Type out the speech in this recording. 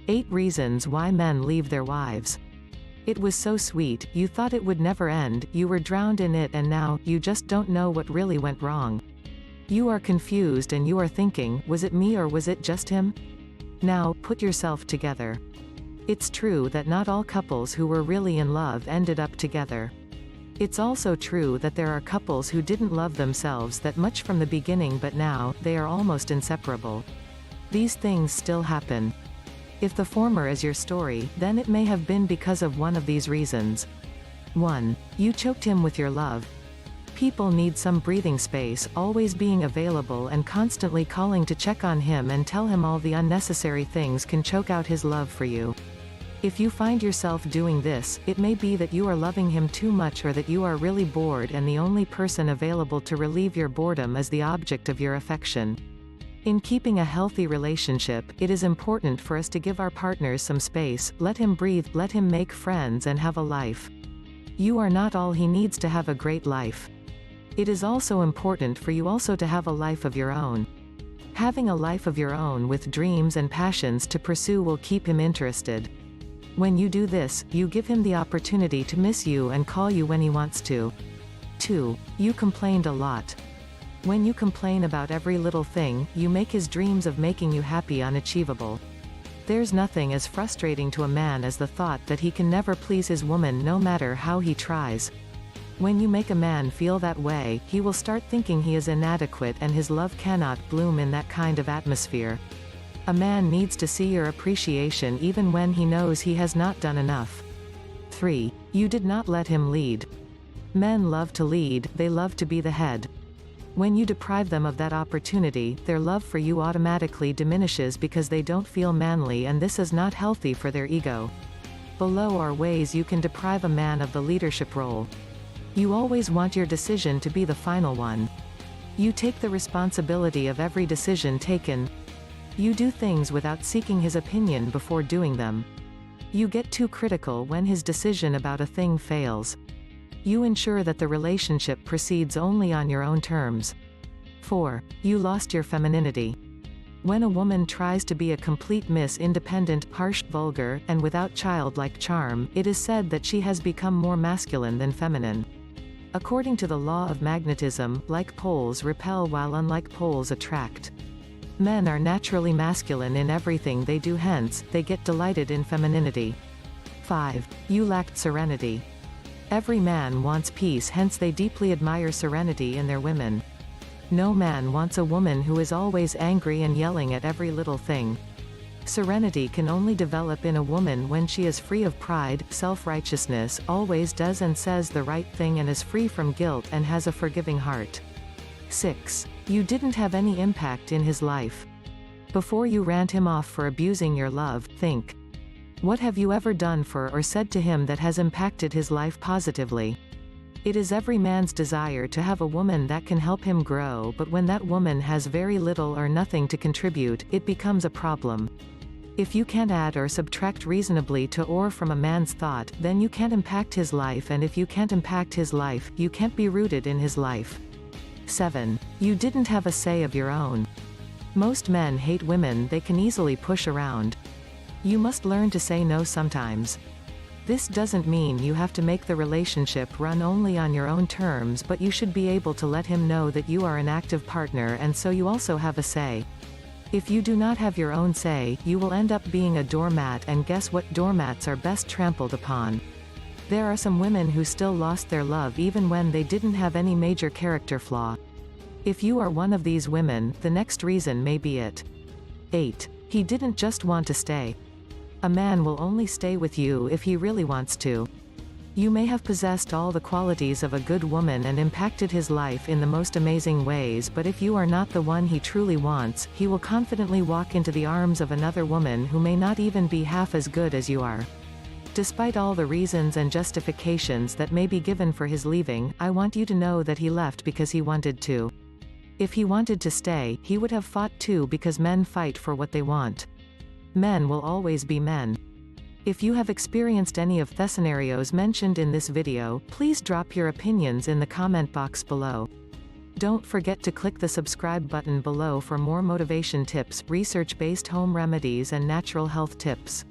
8 reasons why men leave their wives. It was so sweet, you thought it would never end, you were drowned in it, and now, you just don't know what really went wrong. You are confused and you are thinking, was it me or was it just him? Now, put yourself together. It's true that not all couples who were really in love ended up together. It's also true that there are couples who didn't love themselves that much from the beginning, but now, they are almost inseparable. These things still happen. If the former is your story, then it may have been because of one of these reasons. 1. You choked him with your love. People need some breathing space, always being available and constantly calling to check on him and tell him all the unnecessary things can choke out his love for you. If you find yourself doing this, it may be that you are loving him too much, or that you are really bored and the only person available to relieve your boredom is the object of your affection. In keeping a healthy relationship, it is important for us to give our partners some space, let him breathe, let him make friends and have a life. You are not all he needs to have a great life. It is also important for you also to have a life of your own. Having a life of your own with dreams and passions to pursue will keep him interested. When you do this, you give him the opportunity to miss you and call you when he wants to. 2. You complained a lot. When you complain about every little thing, you make his dreams of making you happy unachievable. There's nothing as frustrating to a man as the thought that he can never please his woman no matter how he tries. When you make a man feel that way, he will start thinking he is inadequate and his love cannot bloom in that kind of atmosphere. A man needs to see your appreciation even when he knows he has not done enough. 3. You did not let him lead. Men love to lead, they love to be the head. When you deprive them of that opportunity, their love for you automatically diminishes because they don't feel manly, and this is not healthy for their ego. Below are ways you can deprive a man of the leadership role. You always want your decision to be the final one. You take the responsibility of every decision taken. You do things without seeking his opinion before doing them. You get too critical when his decision about a thing fails. You ensure that the relationship proceeds only on your own terms. 4. You lost your femininity. When a woman tries to be a complete miss, independent, harsh, vulgar, and without childlike charm, it is said that she has become more masculine than feminine. According to the law of magnetism, like poles repel while unlike poles attract. Men are naturally masculine in everything they do, hence, they get delighted in femininity. 5. You lacked serenity. Every man wants peace, hence they deeply admire serenity in their women. No man wants a woman who is always angry and yelling at every little thing. Serenity can only develop in a woman when she is free of pride, self-righteousness, always does and says the right thing and is free from guilt and has a forgiving heart. 6. You didn't have any impact in his life. Before you rant him off for abusing your love, think. What have you ever done for or said to him that has impacted his life positively? It is every man's desire to have a woman that can help him grow, but when that woman has very little or nothing to contribute, it becomes a problem. If you can't add or subtract reasonably to or from a man's thought, then you can't impact his life, and if you can't impact his life, you can't be rooted in his life. 7. You didn't have a say of your own. Most men hate women they can easily push around. You must learn to say no sometimes. This doesn't mean you have to make the relationship run only on your own terms, but you should be able to let him know that you are an active partner and so you also have a say. If you do not have your own say, you will end up being a doormat, and guess what? Doormats are best trampled upon. There are some women who still lost their love even when they didn't have any major character flaw. If you are one of these women, the next reason may be it. 8. He didn't just want to stay. A man will only stay with you if he really wants to. You may have possessed all the qualities of a good woman and impacted his life in the most amazing ways, but if you are not the one he truly wants, he will confidently walk into the arms of another woman who may not even be half as good as you are. Despite all the reasons and justifications that may be given for his leaving, I want you to know that he left because he wanted to. If he wanted to stay, he would have fought too, because men fight for what they want. Men will always be men. If you have experienced any of the scenarios mentioned in this video, please drop your opinions in the comment box below. Don't forget to click the subscribe button below for more motivation tips, research-based home remedies and natural health tips.